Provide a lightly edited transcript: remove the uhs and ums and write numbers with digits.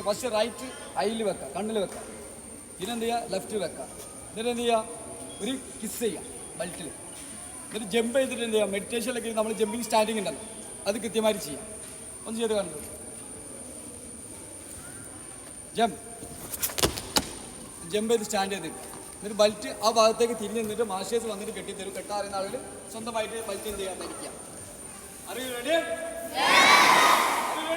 First right ഐയിൽ വെക്കാം, കണ്ണിൽ വെക്കാം. പിന്നെന്ത് ചെയ്യുക, ലെഫ്റ്റ് വെക്കാം. എന്നിട്ട് എന്ത് ചെയ്യുക, ഒരു കിസ് ചെയ്യാം ബെൽറ്റിൽ. എന്നിട്ട് ജമ്പ് ചെയ്തിട്ട് എന്ത് ചെയ്യുക, മെഡിറ്റേഷനിലൊക്കെ നമ്മൾ ജമ്പിങ് സ്റ്റാൻഡിങ് ഉണ്ടല്ലോ, അത് കൃത്യമായിട്ട് ചെയ്യാം. ഒന്ന് ചെയ്ത് കണ്ടു. ജമ്പ് ചെയ്ത് സ്റ്റാൻഡ് ചെയ്തിട്ട് എന്നിട്ട് ബെൽറ്റ് ആ ഭാഗത്തേക്ക് തിരിഞ്ഞ് നിന്നിട്ട് മാസ്റ്റേഴ്സ് വന്നിട്ട് കെട്ടിത്തരും. കെട്ടാറിയുന്ന ആളുകൾ സ്വന്തമായിട്ട് ബെൽറ്റ് എന്ത് ചെയ്യാൻ ധരിക്കാം. അറിയൂ? റെഡി?